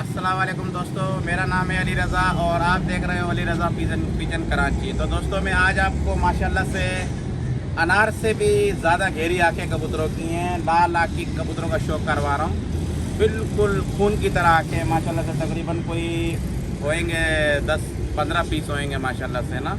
अस्सलाम वालेकुम दोस्तों, मेरा नाम है अली रज़ा और आप देख रहे हो अली रज़ा पिजन कराची। तो दोस्तों मैं आज आपको माशाल्लाह से अनार से भी ज़्यादा घेरी आँखें कबूतरों की हैं, लाल आँख की कबूतरों का शौक़ करवा रहा हूँ। बिल्कुल खून की तरह आँखें माशाल्लाह से, तकरीबन कोई होएंगे 10-15 पीस होएंगे माशाल्लाह से ना।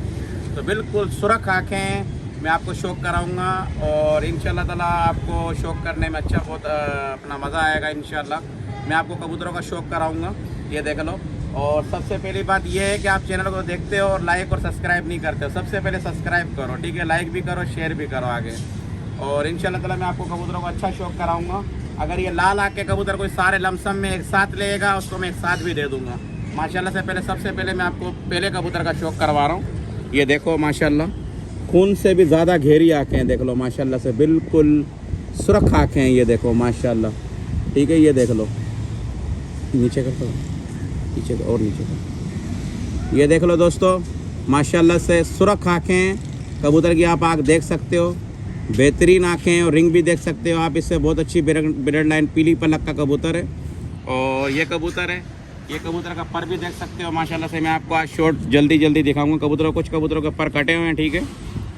तो बिल्कुल सुरख आँखें मैं आपको शौक़ कराऊंगा और इंशाल्लाह ताला आपको शौक़ करने में अच्छा बहुत अपना मज़ा आएगा। इंशाल्लाह मैं आपको कबूतरों का शौक़ कराऊंगा, ये देख लो। और सबसे पहली बात यह है कि आप चैनल को देखते हो और लाइक और सब्सक्राइब नहीं करते हो, सबसे पहले सब्सक्राइब करो, ठीक है। लाइक भी करो, शेयर भी करो आगे। और इंशाल्लाह ताला मैं आपको कबूतरों का अच्छा शौक़ कराऊँगा। अगर ये लाल आँख के कबूतर कोई सारे लमसम में एक साथ लेगा उसको मैं एक साथ भी दे दूँगा माशाल्लाह से। सबसे पहले मैं आपको पहले कबूतर का शौक़ करवा रहा हूँ। ये देखो माशाल्लाह, खून से भी ज़्यादा घेरी आँखें देख लो माशाल्लाह से, बिल्कुल सुरख आँखें हैं। ये देखो माशाल्लाह, ठीक है। ये देख लो, नीचे कर दो, नीचे और नीचे कर। ये देख लो दोस्तों माशाल्लाह से सुरख आँखें कबूतर की आप आँख देख सकते हो, बेहतरीन आँखें और रिंग भी देख सकते हो आप। इससे बहुत अच्छी ब्लड लाइन पीली पलक का कबूतर है। और ये कबूतर है, ये कबूतर का पर भी देख सकते हो माशाल्लाह से। मैं आपको आज शॉर्ट जल्दी दिखाऊंगा कबूतरों। कुछ कबूतरों के पर कटे हुए हैं, ठीक है।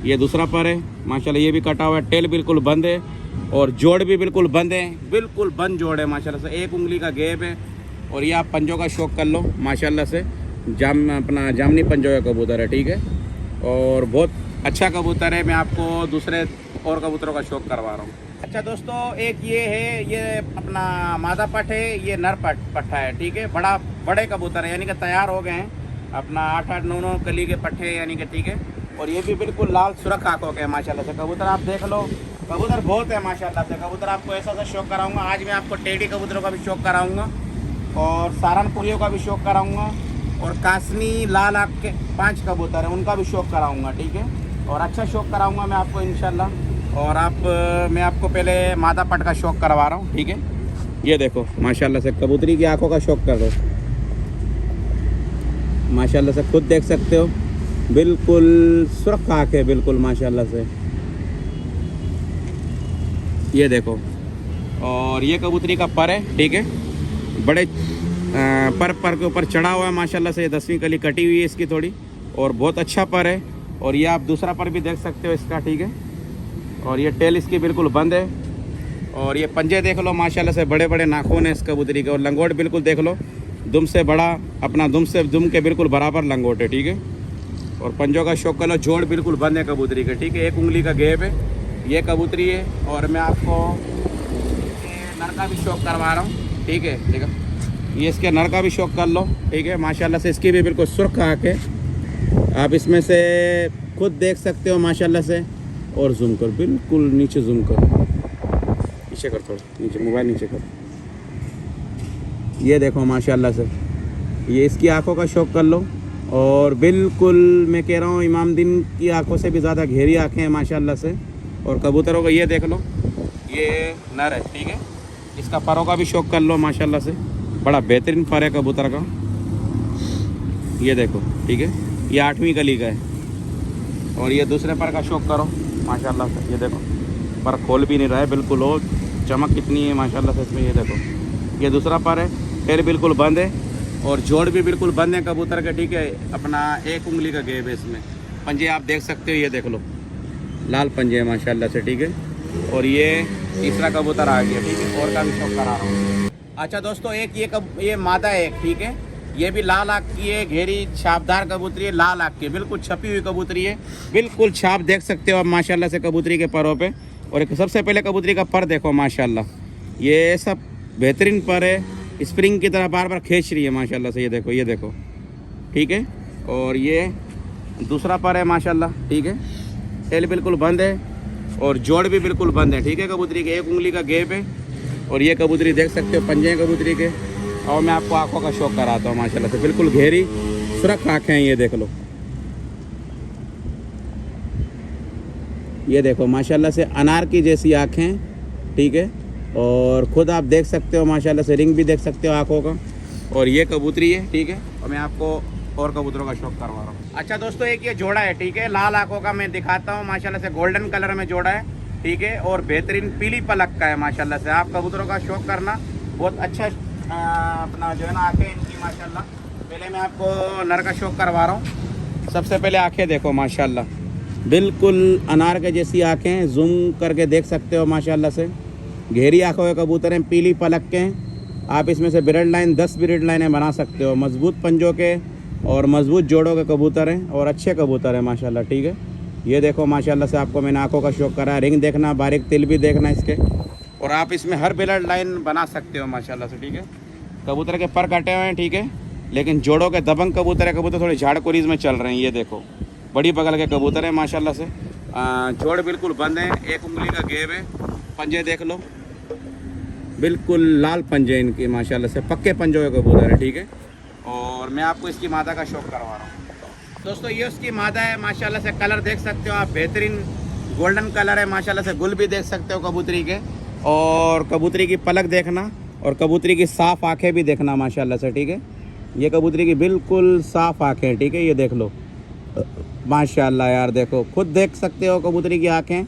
ये दूसरा पर है माशाल्लाह, ये भी कटा हुआ है। टेल बिल्कुल बंद है और जोड़ भी बिल्कुल बंद है, बिल्कुल बंद जोड़ है माशाल्लाह से। एक उंगली का गैप है। और ये आप पंजों का शौक़ कर लो माशाल्लाह से। अपना जामनी पंजों का कबूतर है, ठीक है। और बहुत अच्छा कबूतर है। मैं आपको दूसरे और कबूतरों का शौक़ करवा रहा हूँ। अच्छा दोस्तों, एक ये है, ये अपना मादा पट है, ये नर पट्ठा है, ठीक है। बड़े कबूतर है, यानी कि तैयार हो गए हैं अपना 8-8, 9-9 कली के पट्ठे, यानी कि ठीक है। और ये भी बिल्कुल लाल सुरख आँखों के माशाल्लाह से कबूतर। आप देख लो, कबूतर बहुत है माशाल्लाह से। कबूतर आपको ऐसा शौक़ कराऊंगा। आज मैं आपको टेडी कबूतरों का भी शौक़ कराऊंगा और सहारनपुरियों का भी शौक़ कराऊंगा और कासनी लाल आँख के 5 कबूतर हैं, उनका भी शौक़ कराऊंगा, ठीक है। और अच्छा शौक़ कराऊंगा मैं आपको इंशाल्लाह। और मैं आपको पहले मादा पट का शौक़ करवा रहा हूँ, ठीक है। ये देखो माशाल्लाह से कबूतरी की आँखों का शौक़ कर दो माशाल्लाह से, खुद देख सकते हो, बिल्कुल सुरख आँख है बिल्कुल माशाल्लाह से। ये देखो, और ये कबूतरी का पर है, ठीक है। बड़े पर के ऊपर चढ़ा हुआ है माशाल्लाह से। 10वीं कली कटी हुई है इसकी थोड़ी, और बहुत अच्छा पर है। और ये आप दूसरा पर भी देख सकते हो इसका, ठीक है। और ये टेल इसकी बिल्कुल बंद है। और ये पंजे देख लो माशाल्लाह से, बड़े बड़े नाखून है इस कबूतरी के। और लंगोट बिल्कुल देख लो, दुम से बड़ा, अपना दुम से दुम के बिल्कुल बराबर लंगोट है, ठीक है। और पंजों का शौक़ कर लो, जोड़ बिल्कुल बंद है कबूतरी के, ठीक है। एक उंगली का गैप है, ये कबूतरी है। और मैं आपको नर का भी शौक़ करवा रहा हूँ, ठीक है। देखो, ये इसके नर का भी शौक़ कर लो, ठीक है माशाल्लाह से। इसकी भी बिल्कुल सुर्ख आँख है, आप इसमें से खुद देख सकते हो माशाल्लाह से। और जूम कर, बिल्कुल नीचे जूम कर, नीचे कर, थोड़ा नीचे, मोबाइल नीचे कर। ये देखो माशाल्लाह से, ये इसकी आंखों का शौक़ कर लो। और बिल्कुल मैं कह रहा हूँ इमामदीन की आंखों से भी ज़्यादा घेरी आंखें हैं माशाल्लाह से। और कबूतरों को ये देख लो, ये नर है, ठीक है। इसका परों का भी शौक़ कर लो माशाल्लाह से, बड़ा बेहतरीन पर है कबूतर का। ये देखो, ठीक है, ये 8वीं कली का है। और ये दूसरे पर का शौक़ करो माशाल्लाह से। ये देखो, पर खोल भी नहीं रहा है बिल्कुल, और चमक कितनी है माशाल्लाह से इसमें। ये देखो, ये दूसरा पर है, टेल बिल्कुल बंद है और जोड़ भी बिल्कुल बंद है कबूतर के, ठीक है। अपना एक उंगली का गैप है इसमें। पंजे आप देख सकते हो, ये देख लो, लाल पंजे हैं माशाल्लाह से, ठीक है। और ये तीसरा कबूतर आ गया, ठीक है। और का भी शौक़ करा रहा हूँ। अच्छा दोस्तों, एक ये मादा है एक, ठीक है। ये भी लाल आँख की है, घेरी छापदार कबूतरी है, लाल आँख की, बिल्कुल छपी हुई कबूतरी है। बिल्कुल छाप देख सकते हो आप माशाल्लाह से कबूतरी के परों पे। और एक सबसे पहले कबूतरी का पर देखो माशाल्लाह, ये सब बेहतरीन पर है, स्प्रिंग की तरह बार बार खींच रही है माशाल्लाह से। ये देखो, ये देखो, ठीक है। और ये दूसरा पर है माशाल्लाह, ठीक है। टेल बिल्कुल बंद है और जोड़ भी बिल्कुल बंद है, ठीक है। कबूतरी के एक उंगली का गैप है। और ये कबूतरी देख सकते हो, पंजे हैं कबूतरी के। और मैं आपको आंखों का शौक़ कराता हूँ माशाल्लाह से, बिल्कुल घेरी सुरख आँखें हैं। ये देख लो, ये देखो माशाल्लाह से अनार की जैसी आँखें, ठीक है। और ख़ुद आप देख सकते हो माशाल्लाह से, रिंग भी देख सकते हो आँखों का। और ये कबूतरी है, ठीक है। और मैं आपको और कबूतरों का शौक़ करवा रहा हूँ। अच्छा दोस्तों, एक ये जोड़ा है, ठीक है, लाल आँखों का। मैं दिखाता हूँ माशाल्लाह से, गोल्डन कलर में जोड़ा है, ठीक है। और बेहतरीन पीली पलक का है माशाल्लाह से। आप कबूतरों का शौक़ करना, बहुत अच्छा अपना जो है ना आँखें इनकी माशाल्लाह। पहले मैं आपको नर का शौक करवा रहा हूँ। सबसे पहले आँखें देखो माशाल्लाह, बिल्कुल अनार के जैसी आँखें, जूम करके देख सकते हो माशाल्लाह से। घेरी आँखों के कबूतर हैं, पीली पलक के हैं। आप इसमें से ब्रीड लाइन 10 ब्रीड लाइनें बना सकते हो। मजबूत पंजों के और मजबूत जोड़ों के कबूतर हैं और अच्छे कबूतर हैं माशाल्लाह, ठीक है। ये देखो माशाल्लाह से आपको मैंने आँखों का शौक करा। रिंग देखना, बारीक तिल भी देखना इसके, और आप इसमें हर ब्रीड लाइन बना सकते हो माशाल्लाह से, ठीक है। कबूतर के पर कटे हुए हैं, ठीक है, लेकिन जोड़ों के दबंग कबूतर है। कबूतर थोड़ी झाड़ कुरीज में चल रहे हैं। ये देखो बड़ी बगल के कबूतर हैं माशाल्लाह से। जोड़ बिल्कुल बंद हैं, एक उंगली का गेब है। पंजे देख लो, बिल्कुल लाल पंजे इनकी माशाल्लाह से, पक्के पंजों के कबूतर है, ठीक है। और मैं आपको इसकी मादा का शौक करवा रहा हूँ। दोस्तों ये उसकी मादा है माशाल्लाह से। कलर देख सकते हो आप, बेहतरीन गोल्डन कलर है माशाल्लाह से। गुल भी देख सकते हो कबूतरी के, और कबूतरी की पलक देखना, और कबूतरी की साफ़ आँखें भी देखना माशाल्लाह से, ठीक है। ये कबूतरी की बिल्कुल साफ़ आँखें, ठीक है। ये देख लो माशाल्लाह यार, देखो खुद देख सकते हो कबूतरी की आँखें।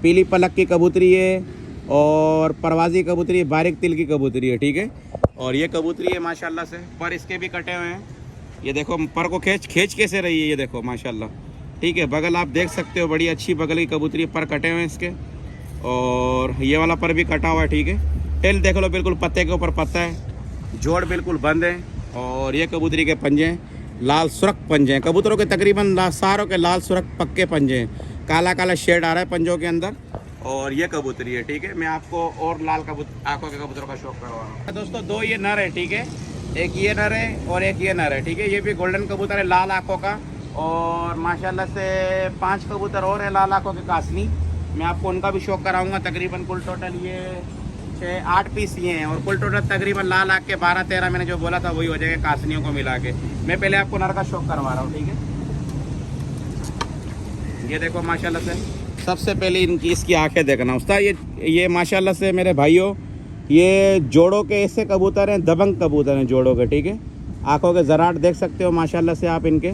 पीली पलक की कबूतरी है, और परवाज़ी कबूतरी है, बारीक तिल की कबूतरी है, ठीक है। और ये कबूतरी है माशाल्लाह से। पर इसके भी कटे हुए हैं। ये देखो पर को खींच कैसे रही है, ये देखो माशाल्लाह, ठीक है। बगल आप देख सकते हो, बड़ी अच्छी बगल की कबूतरी, पर कटे हुए हैं इसके। और ये वाला पर भी कटा हुआ है, ठीक है। टेल देख लो, बिल्कुल पत्ते के ऊपर पत्ता है। जोड़ बिल्कुल बंद है। और ये कबूतरी के पंजे हैं, लाल सुरख पंजे हैं। कबूतरों के तकरीबन सारों के लाल सुरख पक्के पंजे हैं। काला काला शेड आ रहा है पंजों के अंदर। और ये कबूतरी है, ठीक है। मैं आपको और लाल आंखों के कबूतरों का शौक करवा रहा हूँ। दोस्तों दो ये नर है, ठीक है। एक ये नर है और एक ये नर है, ठीक है। ये भी गोल्डन कबूतर है, लाल आंखों का। और माशाल्लाह से 5 कबूतर और है लाल आंखों के कासनी। मैं आपको उनका भी शौक कराऊंगा। तकरीबन कुल टोटल ये 6-8 पीस ये हैं, और कुल टोटल तकरीबन लाल आँख के 12-13 मैंने जो बोला था वही हो जाएगा कासनियों को मिला के। मैं पहले आपको नर का शौक करवा रहा हूँ, ठीक है। ये देखो माशाल्लाह से, सबसे पहले इसकी आंखें देखना उस्ताद। ये माशाल्लाह से मेरे भाइयों, ये जोड़ों के ऐसे कबूतर हैं, दबंग कबूतर हैं जोड़ों के, ठीक है। आंखों के ज़राट देख सकते हो माशाल्लाह से आप इनके,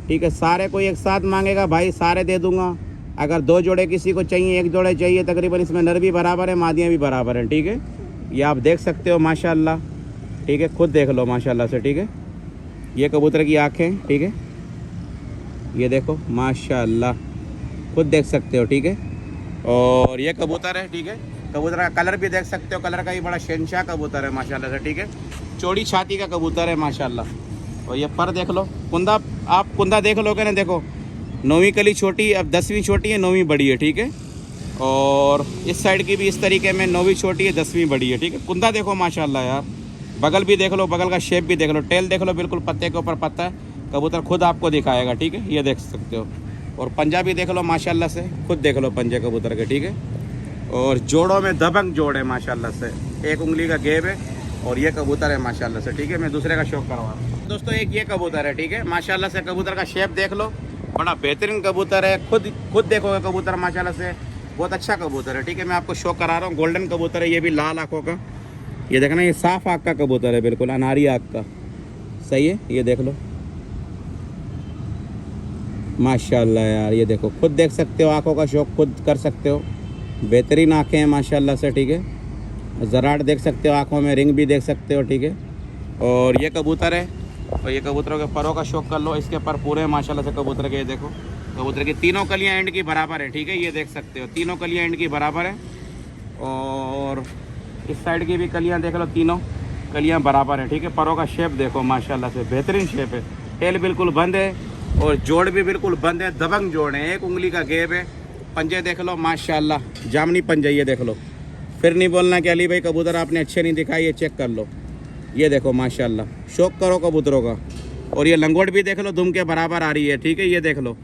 ठीक है। सारे कोई एक साथ मांगेगा भाई, सारे दे दूंगा। अगर 2 जोड़े किसी को चाहिए, 1 जोड़े चाहिए, तकरीबन इसमें नर भी बराबर है, मादियाँ भी बराबर हैं, ठीक है। ये आप देख सकते हो माशाल्लाह, ठीक है। खुद देख लो माशाल्लाह से, ठीक है। ये कबूतर की आँखें, ठीक है। ये देखो माशाल्लाह, खुद देख सकते हो, ठीक है। और ये कबूतर है, ठीक है। कबूतर का कलर भी देख सकते हो, कलर का भी बड़ा शहनशाह कबूतर है माशाल्लाह से, ठीक है। चौड़ी छाती का कबूतर है माशाल्लाह। और ये पर देख लो, कुंदा, आप कुंदा देख लोगे ना, देखो 9वीं कली छोटी, अब 10वीं छोटी है, 9वीं बड़ी है, ठीक है। और इस साइड की भी इस तरीके में 9वीं छोटी है, 10वीं बड़ी है, ठीक है। कुंदा देखो माशाल्लाह यार, बगल भी देख लो, बगल का शेप भी देख लो, टेल देख लो, बिल्कुल पत्ते के ऊपर पत्ता है। कबूतर खुद आपको दिखाएगा, ठीक है। ये देख सकते हो। और पंजा भी देख लो माशाल्लाह से, खुद देख लो पंजे कबूतर के, ठीक है। और जोड़ों में दबंग जोड़ है माशाल्लाह से, एक उंगली का गेब है। और ये कबूतर है माशाल्लाह से, ठीक है। मैं दूसरे का शौक करवा रहा हूँ। दोस्तों एक ये कबूतर है, ठीक है। माशाल्लाह से कबूतर का शेप देख लो, बड़ा बेहतरीन कबूतर है। खुद देखोगे कबूतर माशाल्लाह से बहुत अच्छा कबूतर है, ठीक है। मैं आपको शौक करा रहा हूँ। गोल्डन कबूतर है, ये भी लाल आँखों का। ये देखना, ये साफ आँख का कबूतर है, बिल्कुल अनारी आँख का, सही है। ये देख लो माशाल्लाह यार, ये देखो खुद देख सकते हो, आँखों का शौक खुद कर सकते हो। बेहतरीन आँखें हैं माशाल्लाह से, ठीक है। ज़राट देख सकते हो आँखों में, रिंग भी देख सकते हो, ठीक है। और ये कबूतर है, और ये कबूतरों के परों का शौक कर लो। इसके पर पूरे माशाल्लाह से कबूतर के, ये देखो कबूतर की तीनों कलियां एंड की बराबर है, ठीक है। ये देख सकते हो, तीनों कलियां एंड की बराबर है। और इस साइड की भी कलियां देख लो, तीनों कलियां बराबर है, ठीक है। परों का शेप देखो माशाल्लाह से, बेहतरीन शेप है। टेल बिल्कुल बंद है, और जोड़ भी बिल्कुल बंद है, दबंग जोड़ है, एक उंगली का गेब है। पंजे देख लो माशाल्लाह, जामनी पंजे, ये देख लो। फिर नहीं बोलना कि अली भाई कबूतर आपने अच्छे नहीं दिखाए, ये चेक कर लो। ये देखो माशाल्लाह, शौक करो कबूतरों का। और ये लंगोट भी देख लो, दुम के बराबर आ रही है, ठीक है। ये देख लो,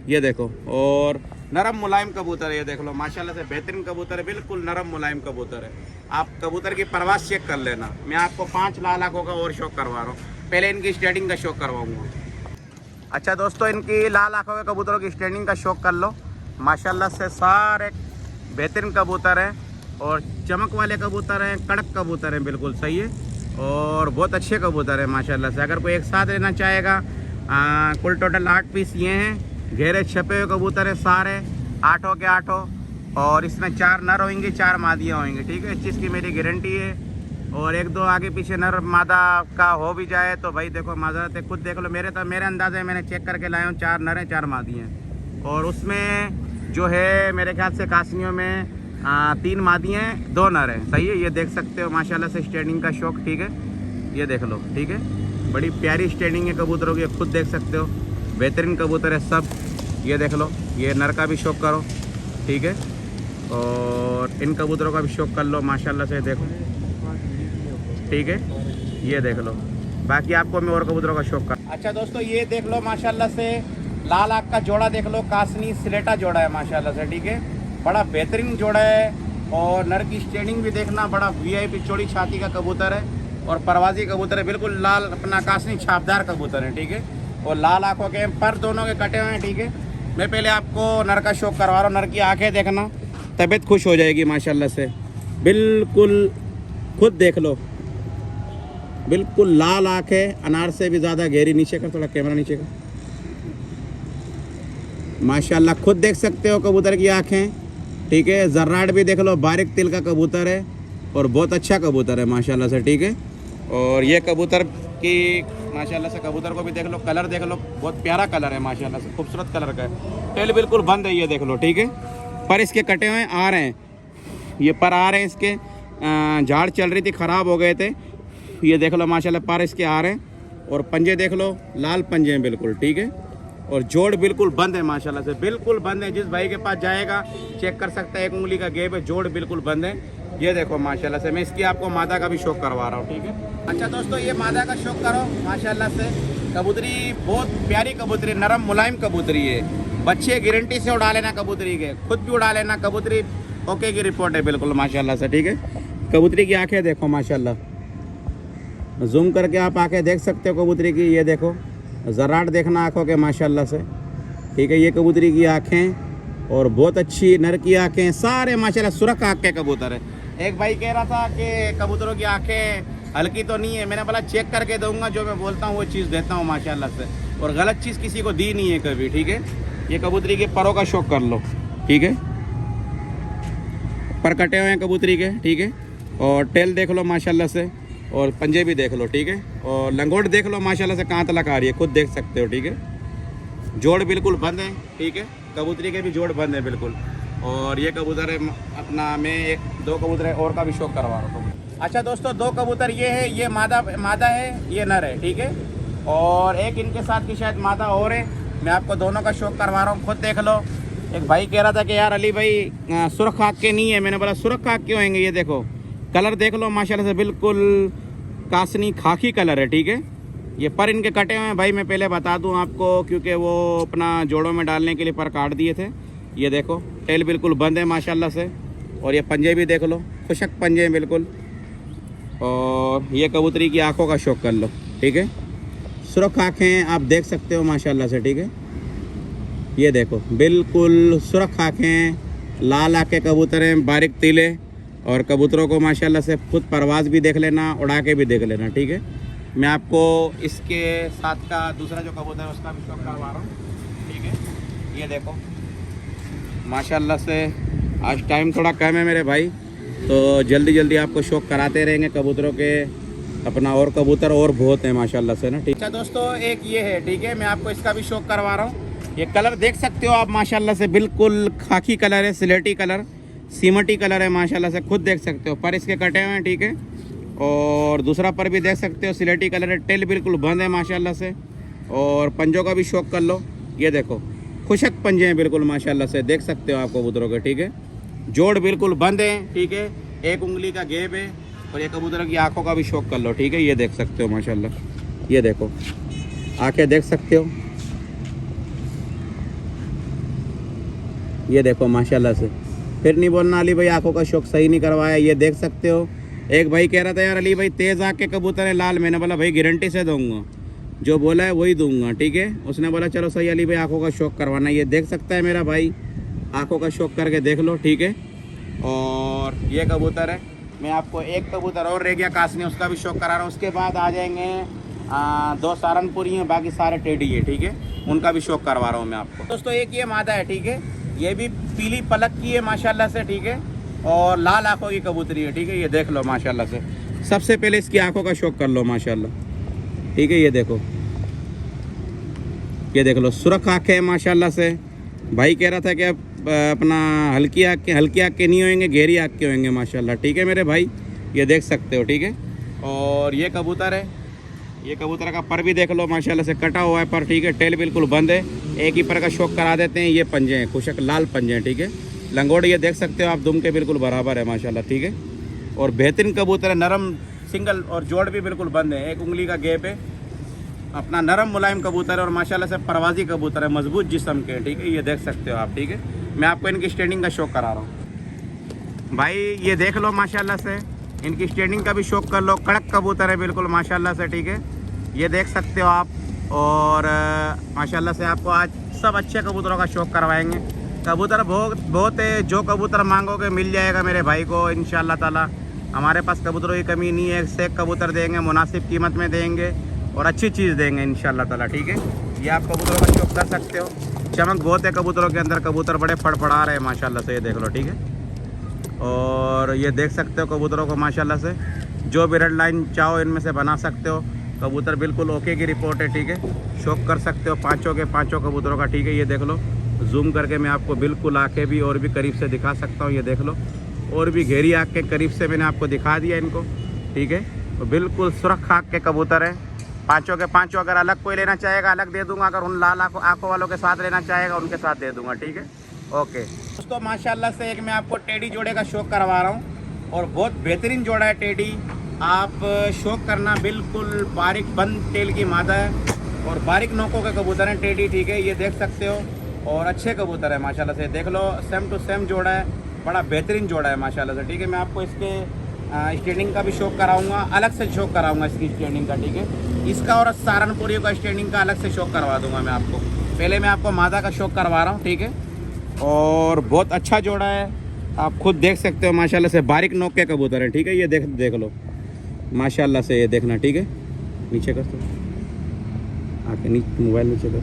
ये देखो। और नरम मुलायम कबूतर है, ये देख लो माशाल्लाह से, बेहतरीन कबूतर है, बिल्कुल नरम मुलायम कबूतर है। आप कबूतर की परवास चेक कर लेना। मैं आपको 5 लाल आँखों का और शौक करवा रहा हूँ। पहले इनकी स्टेडिंग का शौक करवाऊँगा। अच्छा दोस्तों, इनकी लाल आँखों के कबूतरों की स्टेडिंग का शौक कर लो। माशाल्लाह से सारे बेहतरीन कबूतर हैं, और चमक वाले कबूतर हैं, कड़क कबूतर हैं, बिल्कुल सही है। और बहुत अच्छे कबूतर हैं माशाल्लाह से। अगर कोई एक साथ लेना चाहेगा, कुल टोटल 8 पीस ये हैं। घेरे छपे हुए कबूतर हैं सारे, 8 के 8। और इसमें 4 नर होंगे, 4 मादियाँ होंगी, ठीक है। इस चीज़ की मेरी गारंटी है। और एक दो आगे पीछे नर मादा का हो भी जाए तो भाई देखो माजरत खुद देख लो। मेरे अंदाजे मैंने चेक करके लाया हूँ 4 नर हैं 4 मादी हैं। और उसमें जो है मेरे ख्याल से कासनियों में 3 मादी हैं 2 नर हैं। सही है, ये देख सकते हो माशाल्लाह से स्टैंडिंग का शौक। ठीक है, ये देख लो। ठीक है, बड़ी प्यारी स्टैंडिंग है कबूतरों की, खुद देख सकते हो। बेहतरीन कबूतर है सब। ये देख लो, ये नर का भी शौक करो। ठीक है, और इन कबूतरों का भी शौक कर लो माशाल्लाह से, देखो। ठीक है, ये देख लो। बाकी आपको मैं और कबूतरों का शौक कर। अच्छा दोस्तों, ये देख लो माशाल्लाह से लाल आँख का जोड़ा देख लो, कासनी स्लेटा जोड़ा है माशाल्लाह से। ठीक है, बड़ा बेहतरीन जोड़ा है। और नर की स्टैंडिंग भी देखना, बड़ा वीआईपी चौड़ी छाती का कबूतर है और परवाजी कबूतर है, बिल्कुल लाल अपना कासनी छापदार कबूतर है। ठीक है, और लाल आँखों के पर दोनों के कटे हुए हैं। ठीक है, मैं पहले आपको नर का शौक करवा रहा हूँ। नर की आँखें देखना, तबीयत खुश हो जाएगी माशाल्लाह से। बिल्कुल खुद देख लो, बिल्कुल लाल आँख है, अनार से भी ज़्यादा गहरी। नीचे का थोड़ा कैमरा नीचे का, माशाल्लाह खुद देख सकते हो कबूतर की आँखें। ठीक है, जर्राट भी देख लो, बारीक तिल का कबूतर है और बहुत अच्छा कबूतर है माशाल्लाह से। ठीक है, और ये कबूतर की माशाल्लाह से कबूतर को भी देख लो, कलर देख लो, बहुत प्यारा कलर है माशाल्लाह से, खूबसूरत कलर का है। टेल बिल्कुल बंद है, ये देख लो। ठीक है, पर इसके कटे हुए आ रहे हैं, ये पर आ रहे हैं इसके। झाड़ चल रही थी, ख़राब हो गए थे। ये देख लो माशाल्लाह, पर इसके आ रहे हैं। और पंजे देख लो, लाल पंजे हैं बिल्कुल। ठीक है, और जोड़ बिल्कुल बंद है माशाल्लाह से, बिल्कुल बंद है। जिस भाई के पास जाएगा चेक कर सकता है, 1 उंगली का गैप है, जोड़ बिल्कुल बंद है। ये देखो माशाल्लाह से। मैं इसकी आपको मादा का भी शौक करवा रहा हूँ। ठीक है, अच्छा दोस्तों, ये मादा का शौक करो माशाल्लाह से। कबूतरी बहुत प्यारी कबूतरी, नरम मुलायम कबूतरी है। बच्चे गारंटी से उड़ा लेना कबूतरी के, खुद भी उड़ा लेना कबूतरी। ओके की रिपोर्ट है बिल्कुल माशाल्लाह से। ठीक है, कबूतरी की आंखें देखो माशाल्लाह, जूम करके आप आंखें देख सकते हो कबूतरी की। ये देखो, जराट देखना आँखों के माशाल्लाह से। ठीक है, ये कबूतरी की आँखें और बहुत अच्छी नर की आँखें, सारे माशाल्लाह सुरख आँख के कबूतर है। एक भाई कह रहा था कि कबूतरों की आँखें हल्की तो नहीं है, मैंने बोला चेक करके दूंगा, जो मैं बोलता हूँ वो चीज़ देता हूँ माशाल्लाह से, और गलत चीज़ किसी को दी नहीं है कभी। ठीक है, ये कबूतरी के परों का शौक कर लो। ठीक है, पर कटे हुए हैं कबूतरी के। ठीक है, और टेल देख लो माशाल्लाह से, और पंजे भी देख लो। ठीक है, और लंगोट देख लो माशाल्लाह से, कहाँ तलक आ रही है, खुद देख सकते हो। ठीक है, जोड़ बिल्कुल बंद है। ठीक है, कबूतरी के भी जोड़ बंद है बिल्कुल। और ये कबूतर है अपना, मैं 2 कबूतर है और का भी शौक करवा रहा हूँ। अच्छा दोस्तों, 2 कबूतर ये है, ये मादा है, ये नर है। ठीक है, और एक इनके साथ की शायद मादा और है। मैं आपको दोनों का शौक करवा रहा हूँ, खुद देख लो। एक भाई कह रहा था कि यार अली भाई सुरख आँख के नहीं है, मैंने बोला सुरख आँख क्यों होंगे। ये देखो कलर देख लो माशाल्लाह से, बिल्कुल कासनी खाकी कलर है। ठीक है, ये पर इनके कटे हुए हैं भाई, मैं पहले बता दूं आपको, क्योंकि वो अपना जोड़ों में डालने के लिए पर काट दिए थे। ये देखो, टेल बिल्कुल बंद है माशाल्लाह से, और ये पंजे भी देख लो, खुशक पंजे हैं बिल्कुल। और ये कबूतरी की आंखों का शौक कर लो। ठीक है, सुरख आँखें आप देख सकते हो माशाल्लाह से। ठीक है, ये देखो बिल्कुल सुरख आँखें, लाल आँखें कबूतर हैं, बारीक तिले। और कबूतरों को माशाल्लाह से खुद परवाज़ भी देख लेना, उड़ा के भी देख लेना। ठीक है, मैं आपको इसके साथ का दूसरा जो कबूतर है उसका भी शौक करवा रहा हूँ। ठीक है, ये देखो माशाल्लाह से। आज टाइम थोड़ा कम है मेरे भाई, तो जल्दी जल्दी आपको शौक कराते रहेंगे कबूतरों के अपना, और कबूतर और बहुत है माशाल्लाह से ना। ठीक है दोस्तों, एक ये है। ठीक है, मैं आपको इसका भी शौक करवा रहा हूँ। ये कलर देख सकते हो आप माशाल्लाह से, बिल्कुल खाकी कलर है, सिलेटी कलर, सीमटी कलर है माशाल्लाह से, खुद देख सकते हो। पर इसके कटे हुए हैं। ठीक है, और दूसरा पर भी देख सकते हो, सिलेटी कलर है, टेल बिल्कुल बंद है माशाल्लाह से। और पंजों का भी शौक कर लो। ये देखो खुशक पंजे हैं बिल्कुल माशाल्लाह से, देख सकते हो आप कबूतरों के। ठीक है, जोड़ बिल्कुल बंद है। ठीक है, 1 उंगली का गैप है। और ये कबूतरों की आंखों का भी शौक कर लो। ठीक है, ये देख सकते हो माशाल्लाह, ये देखो आंखें देख सकते हो, ये देखो माशाल्लाह से। फिर नहीं बोलना अली भाई आंखों का शौक सही नहीं करवाया। ये देख सकते हो, एक भाई कह रहा था यार अली भाई तेज़ आँख के कबूतर है लाल, मैंने बोला भाई गारंटी से दूंगा, जो बोला है वही दूंगा। ठीक है, उसने बोला चलो सही अली भाई आंखों का शौक करवाना। ये देख सकता है मेरा भाई, आंखों का शौक करके देख लो। ठीक है, और ये कबूतर है। मैं आपको एक कबूतर और रह गया कासनी, उसका भी शौक करा रहा हूँ। उसके बाद आ जाएंगे 2 सहारनपुरी हैं, बाकी सारे टेडी है। ठीक है, उनका भी शौक करवा रहा हूँ मैं आपको। दोस्तों एक ये मादा है। ठीक है, ये भी पीली पलक की है माशाल्लाह से। ठीक है, और लाल आंखों की कबूतरी है। ठीक है, ये देख लो माशाल्लाह से, सबसे पहले इसकी आंखों का शौक कर लो माशाल्लाह, ठीक है। ये देखो, ये देख लो, सुरख आँखें माशाल्लाह से। भाई कह रहा था कि अब अपना हल्की आँख के नहीं होंगे, गहरी आँख के होंगे माशाल्लाह, ठीक है मेरे भाई। ये देख सकते हो, ठीक है। और ये कबूतर है, ये कबूतर का पर भी देख लो माशाल्लाह से, कटा हुआ है पर, ठीक है। टेल बिल्कुल बंद है, एक ही पर का शौक करा देते हैं। ये पंजे हैं, खुशक लाल पंजे हैं, ठीक है। लंगोट ये देख सकते हो आप, दुम के बिल्कुल बराबर है माशाल्लाह, ठीक है। और बेहतरीन कबूतर है, नरम सिंगल और जोड़ भी बिल्कुल बंद है, एक उंगली का गैप है। अपना नरम मुलायम कबूतर है और माशाल्लाह से परवाजी कबूतर है, मजबूत जिस्म के, ठीक है। ये देख सकते हो आप, ठीक है। मैं आपको इनकी स्टैंडिंग का शौक करा रहा हूँ भाई। ये देख लो माशाल्लाह से, इनकी स्टैंडिंग का भी शौक कर लो। कड़क कबूतर है बिल्कुल माशाल्लाह से, ठीक है। ये देख सकते हो आप। और माशाल्लाह से आपको आज सब अच्छे कबूतरों का शौक करवाएंगे। कबूतर बहुत है, जो कबूतर मांगोगे मिल जाएगा मेरे भाई को इंशाल्लाह ताला। हमारे पास कबूतरों की कमी नहीं है, से कबूतर देंगे, मुनासिब कीमत में देंगे और अच्छी चीज़ देंगे इंशाल्लाह ताला, ठीक है। ये आप कबूतरों का शौक कर सकते हो। चमक बहुत है कबूतरों के अंदर, कबूतर बड़े फड़फड़ा रहे हैं माशाल्लाह से, ये देख लो, ठीक है। और ये देख सकते हो कबूतरों को माशाल्लाह से, जो भी रेड लाइन चाहो इनमें से बना सकते हो। कबूतर बिल्कुल ओके की रिपोर्ट है, ठीक है। शौक कर सकते हो पाँचों के पाँचों कबूतरों का, ठीक है। ये देख लो, जूम करके मैं आपको बिल्कुल आँखें भी और भी करीब से दिखा सकता हूँ। ये देख लो, और भी गहरी आँख के करीब से मैंने आपको दिखा दिया इनको, ठीक है। तो बिल्कुल सुरख आँख के कबूतर हैं पाँचों के पाँचों। अगर अलग कोई लेना चाहेगा अलग दे दूंगा, अगर उन लाल आँखों वालों के साथ लेना चाहेगा उनके साथ दे दूंगा, ठीक है। ओके दोस्तों, माशाल्लाह से एक मैं आपको टेडी जोड़े का शौक करवा रहा हूँ और बहुत बेहतरीन जोड़ा है टेडी। आप शौक करना, बिल्कुल बारीक बंद टेल की मादा है और बारीक नोकों के कबूतर हैं टेडी, ठीक है। ये देख सकते हो, और अच्छे कबूतर है माशाल्लाह से, देख लो, सेम टू सेम जोड़ा है, बड़ा बेहतरीन जोड़ा है माशाल्लाह से, ठीक है। मैं आपको इसके स्टैंडिंग का भी शौक कराऊंगा, अलग से शौक कराऊंगा इसकी स्टैंडिंग का, ठीक है। इसका और सहारनपुरी का स्टैंडिंग का अलग से शौक करवा दूंगा मैं आपको। पहले मैं आपको मादा का शौक करवा रहा हूँ, ठीक है। और बहुत अच्छा जोड़ा है, आप खुद देख सकते हो माशाल्लाह से, बारीक नोक के कबूतर है, ठीक है। ये देख लो माशाल्लाह से, ये देखना, ठीक है। नीचे कर तो आके नीचे, मोबाइल नीचे कर।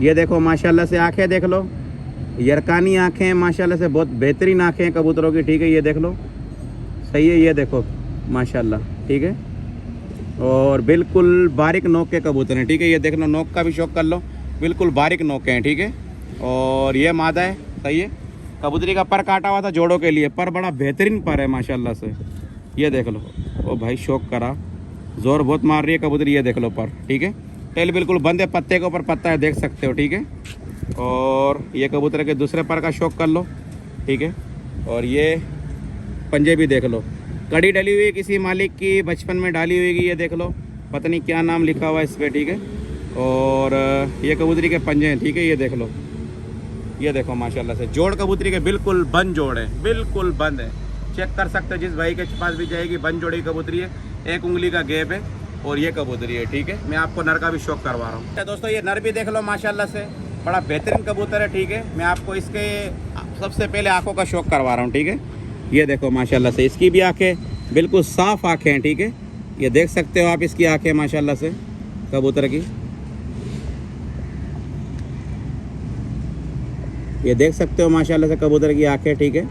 ये देखो माशाल्लाह से, आंखें देख लो, यरकानी आंखें माशाल्लाह से, बहुत बेहतरीन आंखें हैं कबूतरों की, ठीक है। ये देख लो, सही है। ये देखो माशाल्लाह, ठीक है। और बिल्कुल बारीक नोक के कबूतर हैं, ठीक है। ये देख लो, नोक का भी शौक कर लो, बिल्कुल बारीक नोक हैं, ठीक है। और ये मादा है, सही है। कबूतरी का पर काटा हुआ था जोड़ों के लिए, पर बड़ा बेहतरीन पर है माशाल्लाह से। ये देख लो, ओ भाई शौक करा, ज़ोर बहुत मार रही है कबूतरी। ये देख लो पर, ठीक है। टेल बिल्कुल बंद है, पत्ते के ऊपर पत्ता है, देख सकते हो, ठीक है। और ये कबूतर के दूसरे पर का शौक कर लो, ठीक है। और ये पंजे भी देख लो, कड़ी डली हुई है किसी मालिक की, बचपन में डाली हुई, ये देख लो, पता नहीं क्या नाम लिखा हुआ है इस पर, ठीक है। और ये कबूतरी के पंजे हैं, ठीक है। ये देख लो, ये देखो माशाल्लाह से, जोड़ कबूतरी के बिल्कुल बंद जोड़ है, बिल्कुल बंद है, चेक कर सकते हो, जिस भाई के पास भी जाएगी, बंद जोड़ी कबूतरी है, एक उंगली का गैप है और ये कबूतरी है, ठीक है। मैं आपको नर का भी शौक करवा रहा हूँ दोस्तों। ये नर भी देख लो माशाल्लाह से, बड़ा बेहतरीन कबूतर है, ठीक है। मैं आपको इसके सबसे पहले आँखों का शौक करवा रहा हूँ, ठीक है। ये देखो माशाल्लाह से, इसकी भी आँखें बिल्कुल साफ़ आँखें हैं, ठीक है। ये देख सकते हो आप इसकी आँखें माशाल्लाह से कबूतर की, ये देख सकते हो माशाल्लाह से कबूतर की आँखें, ठीक है।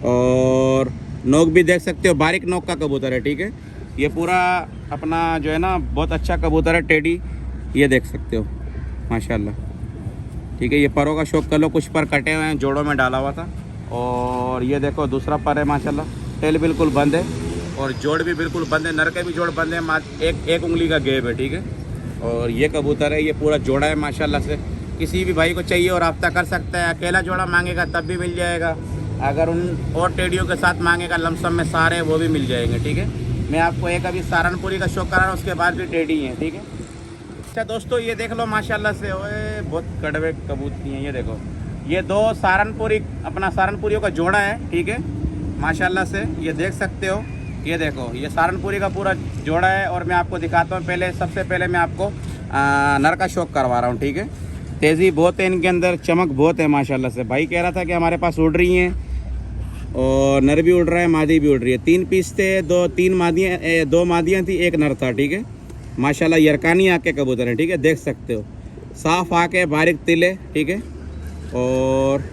और नोक भी देख सकते हो, बारीक नोक का कबूतर है, ठीक है। ये पूरा अपना जो है ना, बहुत अच्छा कबूतर है टेडी, ये देख सकते हो माशाल्लाह, ठीक है। ये परों का शौक कर लो, कुछ पर कटे हुए हैं, जोड़ों में डाला हुआ था। और ये देखो दूसरा पर है माशाल्लाह, टेल बिल्कुल बंद है और जोड़ भी बिल्कुल बंद है, नर के भी जोड़ बंद है, एक उंगली का गैप है, ठीक है। और ये कबूतर है, ये पूरा जोड़ा है माशाल्लाह से। किसी भी भाई को चाहिए और रब्ता कर सकता है, अकेला जोड़ा मांगेगा तब भी मिल जाएगा, अगर उन और टेडियों के साथ मांगेगा लमसम में सारे, वो भी मिल जाएंगे, ठीक है। मैं आपको एक अभी सहारनपुरी का शौक करा रहा हूँ, उसके बाद भी टेडी हैं, ठीक है। अच्छा दोस्तों, ये देख लो माशाल्लाह से, ओए बहुत कड़वे कबूतरी हैं। ये देखो, ये दो सहारनपुरी, अपना सहारनपुरियों का जोड़ा है, ठीक है माशाल्लाह से। ये देख सकते हो, ये देखो, ये सहारनपुरी का पूरा जोड़ा है। और मैं आपको दिखाता हूँ, पहले सबसे पहले मैं आपको नर का शौक करवा रहा हूँ, ठीक है। तेज़ी बहुत है इनके अंदर, चमक बहुत है माशाल्लाह से। भाई कह रहा था कि हमारे पास उड़ रही हैं, और नर भी उड़ रहा है, मादी भी उड़ रही है। 3 पीस थे, 2 मादियाँ थी, एक नर था, ठीक है माशाल्लाह। यरकानी आँख के कबूतर हैं, ठीक है, देख सकते हो, साफ़ आँख है, बारीक तिल है, ठीक है। और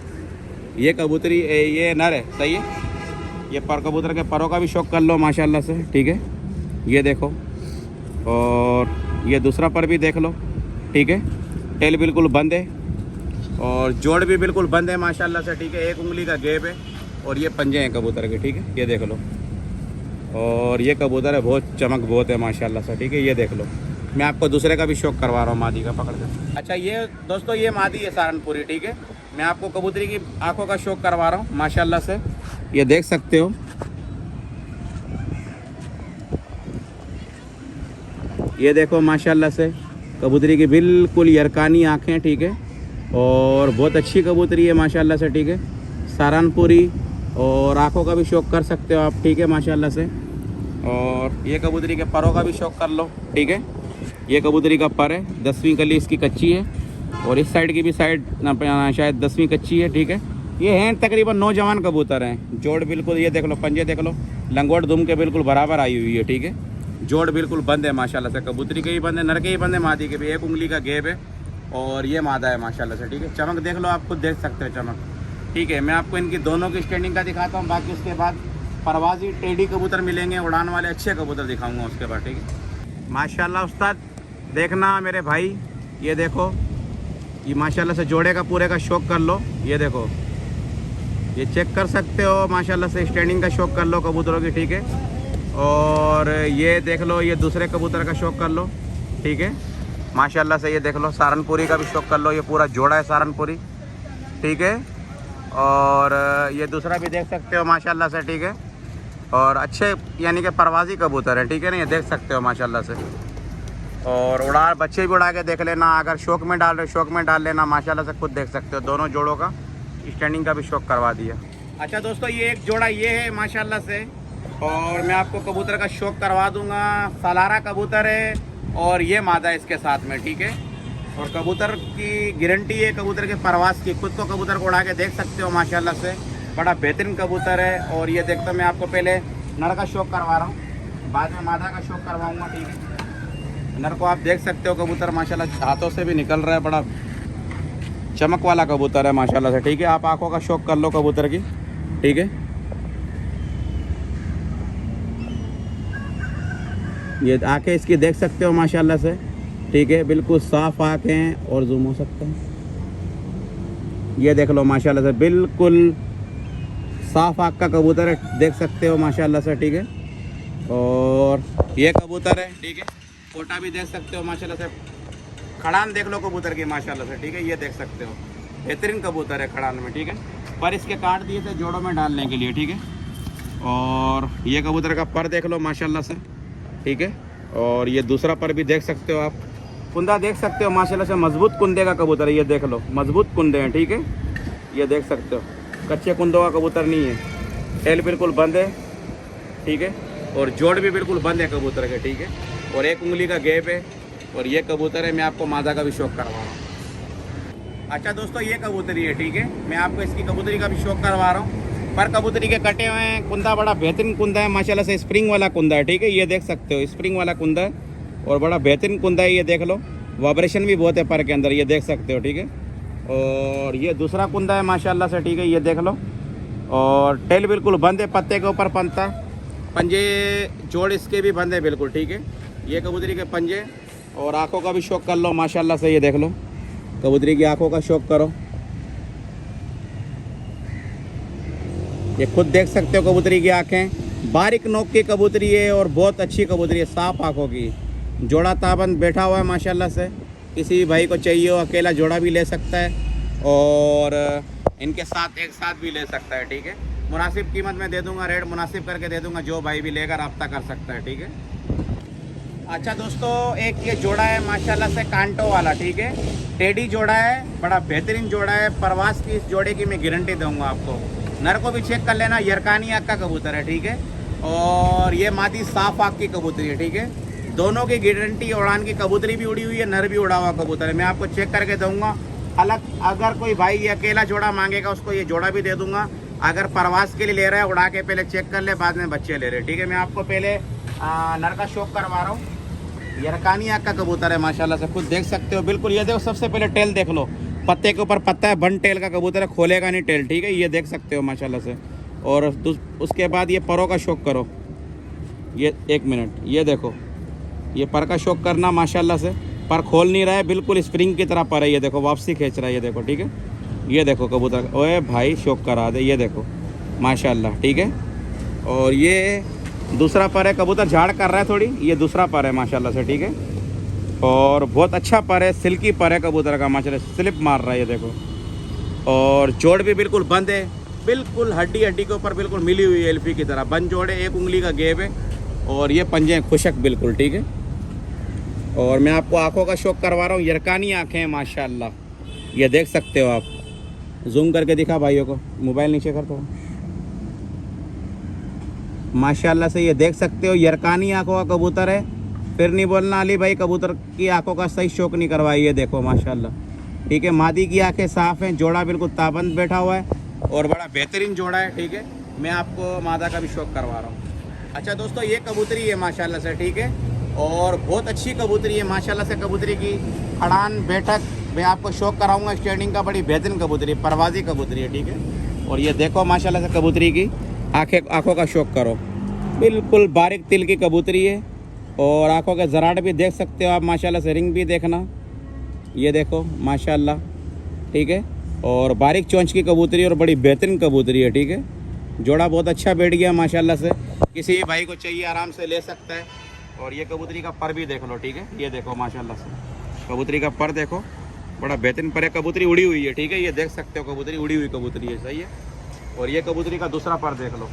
ये कबूतरी, ये नर है, सही है। ये पर कबूतर के परों का भी शौक कर लो माशाल्लाह से, ठीक है। ये देखो, और ये दूसरा पर भी देख लो, ठीक है। टेल बिल्कुल बंद है और जोड़ भी बिल्कुल बंद है माशाल्लाह से, ठीक है। एक उंगली का गैप है और ये पंजे हैं कबूतर के, ठीक है। ये देख लो, और ये कबूतर है बहुत चमक बहुत है माशाल्लाह से, ठीक है। ये देख लो, मैं आपको दूसरे का भी शौक करवा रहा हूँ मादी का, पकड़ के। अच्छा ये दोस्तों ये मादी है सहारनपुरी, ठीक है। मैं आपको कबूतरी की आंखों का शौक करवा रहा हूँ माशाल्लाह से, ये देख सकते हो। ये देखो माशाल्लाह से कबूतरी की बिल्कुल यरकानी आँखें, ठीक है। और बहुत अच्छी कबूतरी है माशाल्लाह से, ठीक है। सहारनपुरी, और आँखों का भी शौक कर सकते हो आप, ठीक है माशाल्लाह से। और ये कबूतरी के परों का भी शौक कर लो, ठीक है। ये कबूतरी का पर है, 10वीं कली इसकी कच्ची है, और इस साइड की भी साइड शायद 10वीं कच्ची है, ठीक है। ये हैं तकरीबन नौजवान कबूतर हैं। जोड़ बिल्कुल ये देख लो, पंजे देख लो, लंगोट दुम के बिल्कुल बराबर आई हुई है, ठीक है। जोड़ बिल्कुल बंद है माशाल्लाह से, कबूतरी के ही बंद है, नर के ही बंद है, मादी के भी। एक उंगली का गैप है और ये मादा है माशाल्लाह से, ठीक है। चमक देख लो, आप खुद देख सकते हो चमक, ठीक है। मैं आपको इनकी दोनों की स्टैंडिंग का दिखाता हूँ, बाकी उसके बाद परवाजी टेढ़ी कबूतर मिलेंगे, उड़ान वाले अच्छे कबूतर दिखाऊंगा उसके बाद, ठीक है। माशाल्लाह उस्ताद देखना मेरे भाई, ये देखो, ये माशाल्लाह से जोड़े का पूरे का शौक कर लो। ये देखो, ये चेक कर सकते हो माशाल्लाह से, स्टैंडिंग का शौक कर लो कबूतरों की, ठीक है। और ये देख लो, ये दूसरे कबूतर का शौक कर लो, ठीक है माशाल्लाह से। ये देख लो, सहारनपुरी का भी शौक कर लो, ये पूरा जोड़ा है सहारनपुरी, ठीक है। और ये दूसरा भी देख सकते हो माशाल्लाह से, ठीक है। और अच्छे यानी कि परवाजी कबूतर है, ठीक है ना, ये देख सकते हो माशाल्लाह से। और उड़ा बच्चे भी उड़ा के देख लेना, अगर शौक में डाल रहे शौक में डाल लेना माशाल्लाह से, खुद देख सकते हो। दोनों जोड़ों का स्टैंडिंग का भी शौक करवा दिया। अच्छा दोस्तों, ये एक जोड़ा ये है माशाल्लाह से, और मैं आपको कबूतर का शौक करवा दूंगा। सालारा कबूतर है और ये मादा है इसके साथ में, ठीक है। और कबूतर की गारंटी है कबूतर के परवास की, खुद को कबूतर को उड़ा के देख सकते हो माशाल्लाह से, बड़ा बेहतरीन कबूतर है। और ये देखते मैं आपको पहले नर का शौक करवा रहा हूँ, बाद में मादा का शौक करवाऊँगा, ठीक है। नर को आप देख सकते हो, कबूतर माशाल्लाह हाथों से भी निकल रहा है, बड़ा चमक वाला कबूतर है माशाल्लाह से, ठीक है। आप आंखों का शौक कर लो कबूतर की, ठीक है। ये आंखें इसकी देख सकते हो माशाल्लाह से, ठीक है, बिल्कुल साफ आँखें हैं। और जूम हो सकता है, ये देख लो माशाल्लाह से, बिल्कुल साफ आँख का कबूतर है, देख सकते हो माशाल्लाह से, ठीक है। और ये कबूतर है, ठीक है, कोटा भी देख सकते हो माशाल्लाह से। खड़ान देख लो कबूतर की माशाल्लाह से, ठीक है, ये देख सकते हो, बेहतरीन कबूतर है खड़ान में, ठीक है। पर इसके काट दिए थे जोड़ों में डालने के लिए, ठीक है। और ये कबूतर का पर देख लो माशाल्लाह से, ठीक है। और ये दूसरा पर भी देख सकते हो आप, कुंदा देख सकते हो माशाल्लाह से, मजबूत कुंदे का कबूतर है, ये देख लो, मजबूत कुंदे हैं, ठीक है। ये देख सकते हो, कच्चे कुंदों का कबूतर नहीं है। टेल बिल्कुल बंद है, ठीक है। और जोड़ भी बिल्कुल बंद है कबूतर के, ठीक है। और एक उंगली का गैप है। और ये कबूतर है, मैं आपको मादा का भी शौक करवा रहा हूँ। अच्छा दोस्तों, ये कबूतरी है, ठीक है, मैं आपको इसकी कबूतरी का भी शौक करवा रहा हूँ। पर कबूतरी के कटे हुए हैं, कुंदा बड़ा बेहतरीन कुंदा है माशाल्लाह से, स्प्रिंग वाला कुंदा है, ठीक है। ये देख सकते हो, स्प्रिंग वाला कुंदा है और बड़ा बेहतरीन कुंदा है, ये देख लो। वाइब्रेशन भी बहुत है पर के अंदर, ये देख सकते हो, ठीक है। और ये दूसरा कुंदा है माशाल्लाह से, ठीक है, ये देख लो। और टेल बिल्कुल बंद है, पत्ते के ऊपर पंता, पंजे जोड़ इसके भी बंद है बिल्कुल, ठीक है। ये कबूतरी के पंजे। और आँखों का भी शौक कर लो माशाल्लाह से, ये देख लो, कबूतरी की आँखों का शौक करो, ये खुद देख सकते हो कबूतरी की आँखें, बारीक नोक की कबूतरी है और बहुत अच्छी कबूतरी है, साफ आँखों की। जोड़ा ताबंद बैठा हुआ है माशाल्लाह से, किसी भाई को चाहिए हो अकेला जोड़ा भी ले सकता है और इनके साथ एक साथ भी ले सकता है, ठीक है। मुनासिब कीमत में दे दूंगा, रेट मुनासिब करके दे दूंगा, जो भाई भी लेकर रब्ता कर सकता है, ठीक है। अच्छा दोस्तों, एक ये जोड़ा है माशाल्लाह से कांटो वाला, ठीक है, टेडी जोड़ा है, बड़ा बेहतरीन जोड़ा है। परवास की इस जोड़े की मैं गारंटी दूंगा आपको। नर को भी चेक कर लेना, यरकानी आँख का कबूतर है, ठीक है। और ये मादी साफ आँख की कबूतरी है, ठीक है। दोनों की गारंटी, उड़ान की कबूतरी भी उड़ी हुई है, नर भी उड़ा हुआ कबूतर है, मैं आपको चेक करके दूंगा। अलग अगर कोई भाई ये अकेला जोड़ा मांगेगा, उसको ये जोड़ा भी दे दूंगा। अगर परवास के लिए ले रहा है, उड़ा के पहले चेक कर ले, बाद में बच्चे ले रहे, ठीक है। मैं आपको पहले नर का शौक करवा रहा हूँ। यरकानी आँख का कबूतर है माशाल्लाह से, खुद देख सकते हो बिल्कुल। ये देखो, सबसे पहले टेल देख लो, पत्ते के ऊपर पत्ता है, बन टेल का कबूतर है, खोलेगा नहीं टेल, ठीक है। ये देख सकते हो माशाल्लाह से, और उसके बाद ये परों का शौक करो। ये 1 मिनट, ये देखो, ये पर का शौक करना माशाल्लाह से। पर खोल नहीं रहा है, बिल्कुल स्प्रिंग की तरह पर है। ये देखो वापसी खींच रहा है, ये देखो ठीक है। ये देखो कबूतर, ओए भाई शौक करा दे, ये देखो माशाल्लाह ठीक है। और ये दूसरा पर है, कबूतर झाड़ कर रहा है थोड़ी, ये दूसरा पर है माशाल्लाह से ठीक है। और बहुत अच्छा पर है, सिल्की पर है कबूतर का माशाल्लाह, स्लिप मार रहा है ये देखो। और जोड़ भी बिल्कुल बंद है, बिल्कुल हड्डी हड्डी के ऊपर बिल्कुल मिली हुई है एल्फी की तरह। बंद जोड़ है, 1 उंगली का गैप है और ये पंजे खुशक बिल्कुल ठीक है। और मैं आपको आंखों का शौक करवा रहा हूँ, यरकानी आँखें हैं माशाल्लाह, ये देख सकते हो आप। जूम करके दिखा भाइयों को, मोबाइल नीचे कर दो माशाल्लाह से, ये देख सकते हो यरकानी आंखों का कबूतर है। फिर नहीं बोलना अली भाई कबूतर की आंखों का सही शौक नहीं करवाई, ये देखो माशाल्लाह ठीक है। मादी की आंखें साफ़ हैं, जोड़ा बिल्कुल ताबंद बैठा हुआ है और बड़ा बेहतरीन जोड़ा है ठीक है। मैं आपको मादा का भी शौक करवा रहा हूँ। अच्छा दोस्तों, ये कबूतरी है माशाल्लाह से ठीक है, और बहुत अच्छी कबूतरी है माशाल्लाह से। कबूतरी की खड़ान बैठक मैं आपको शौक कराऊंगा, स्टैंडिंग का बड़ी बेहतरीन कबूतरी, परवाजी कबूतरी है ठीक है। और ये देखो माशाल्लाह से कबूतरी की आंखों का शौक करो, बिल्कुल बारीक तिल की कबूतरी है। और आंखों के ज़राट भी देख सकते हो आप माशाल्लाह से, रिंग भी देखना, ये देखो माशाल्लाह ठीक है। और बारीक चोंच की कबूतरी और बड़ी बेहतरीन कबूतरी है ठीक है। जोड़ा बहुत अच्छा बैठ गया माशाल्लाह से, किसी भी भाई को चाहिए आराम से ले सकता है। और ये कबूतरी का पर भी देख लो ठीक है, ये देखो माशाल्लाह से कबूतरी का पर देखो, बड़ा बेहतरीन पर है। कबूतरी उड़ी हुई है ठीक है, ये देख सकते हो कबूतरी उड़ी हुई कबूतरी है, सही है। और ये कबूतरी का दूसरा पर देख लो,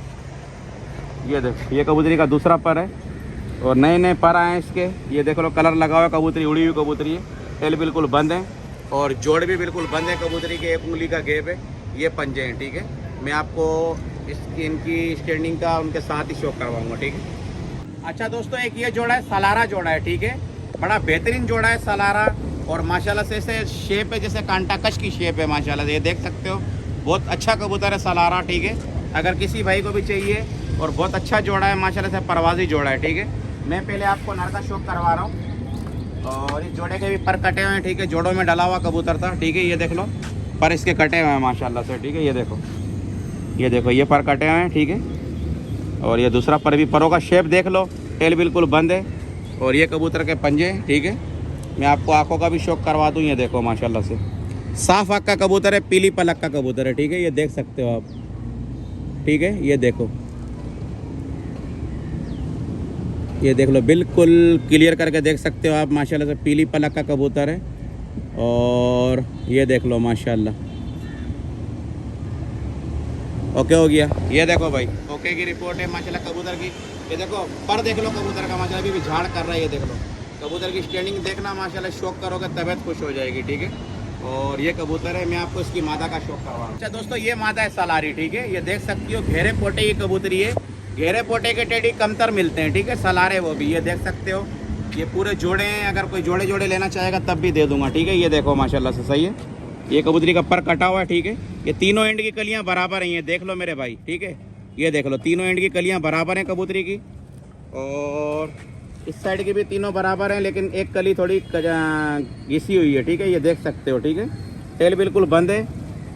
ये देखो ये कबूतरी का दूसरा पर है और नए नए पर आए हैं इसके, ये देख लो कलर लगा हुआ, कबूतरी उड़ी हुई कबूतरी है। टेल बिल्कुल बंद है और जोड़ भी बिल्कुल बंद है कबूतरी के, 1 उंगली का गैप है। ये पंजे हैं ठीक है। मैं आपको इनकी स्टैंडिंग का उनके साथ ही शौक करवाऊँगा ठीक है। अच्छा दोस्तों, एक ये जोड़ा है, सलारा जोड़ा है ठीक है, बड़ा बेहतरीन जोड़ा है सलारा। और माशाल्लाह से ऐसे शेप है जैसे कांटा कश की शेप है माशाल्लाह से, ये देख सकते हो। बहुत अच्छा कबूतर है सलारा ठीक है, अगर किसी भाई को भी चाहिए। और बहुत अच्छा जोड़ा है माशाल्लाह से, परवाजी जोड़ा है ठीक है। मैं पहले आपको नर का शौक करवा रहा हूँ। और इस जोड़े के भी पर कटे हुए हैं ठीक है, जोड़ों में डला हुआ कबूतर था ठीक है। ये देख लो पर इसके कटे हुए हैं माशाल्लाह से ठीक है, ये देखो ये पर कटे हुए हैं ठीक है। और ये दूसरा पर भी, परों का शेप देख लो, टेल बिल्कुल बंद है। और ये कबूतर के पंजे ठीक है। मैं आपको आंखों का भी शौक करवा दूँ, ये देखो माशाल्लाह से साफ आँख का कबूतर है, पीली पलक का कबूतर है ठीक है, ये देख सकते हो आप ठीक है। ये देखो, ये देख लो, बिल्कुल क्लियर करके देख सकते हो आप माशाल्लाह से, पीली पलक का कबूतर है। और ये देख लो माशाल्लाह, ओके हो गया। ये देखो भाई ओके की रिपोर्ट है माशाल्लाह कबूतर की। ये देखो पर देख लो कबूतर का माशाल्लाह, अभी भी झाड़ कर रहा है, ये देख लो कबूतर की स्टैंडिंग देखना माशाल्लाह, शौक करोगे तबीयत खुश हो जाएगी ठीक है। और ये कबूतर है, मैं आपको इसकी मादा का शौक करवा रहा हूँ। अच्छा दोस्तों, ये मादा है सलारी ठीक है, ये देख सकती हो घेरे पोटे की कबूतरी है। घेरे पोटे के टेडी कमतर मिलते हैं ठीक है, सलारे वो भी, ये देख सकते हो। ये पूरे जोड़े हैं, अगर कोई जोड़े जोड़े लेना चाहेगा तब भी दे दूंगा ठीक है। ये देखो माशाल्लाह से, सही है। ये कबूतरी का पर कटा हुआ है ठीक है। ये तीनों एंड की कलियां बराबर हैं, ये देख लो मेरे भाई ठीक है। ये देख लो तीनों एंड की कलियां बराबर हैं कबूतरी की। और इस साइड की भी तीनों बराबर हैं, लेकिन एक कली थोड़ी घिसी हुई है ठीक है, ये देख सकते हो ठीक है। टेल बिल्कुल बंद है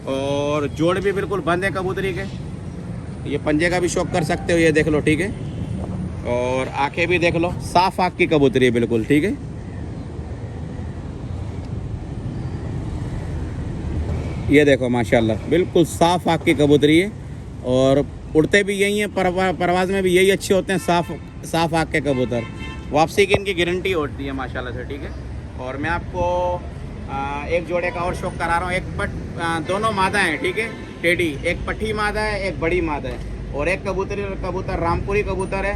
और जोड़ भी बिल्कुल बंद है कबूतरी के। ये पंजे का भी शौक कर सकते हो, ये देख लो ठीक है। और आंखें भी देख लो, साफ आँख की कबूतरी है बिल्कुल ठीक है। ये देखो माशाल्लाह, बिल्कुल साफ आँख की कबूतरी है। और उड़ते भी यही हैं, परवाज़ में भी यही अच्छे होते हैं, साफ आँख के कबूतर। वापसी की इनकी गारंटी होती है माशाल्लाह से ठीक है। और मैं आपको एक जोड़े का और शौक करा रहा हूँ। एक दोनों मादा हैं ठीक है, टेडी, एक पट्टी मादा है, एक बड़ी मादा है। और एक कबूतर रामपुरी कबूतर है।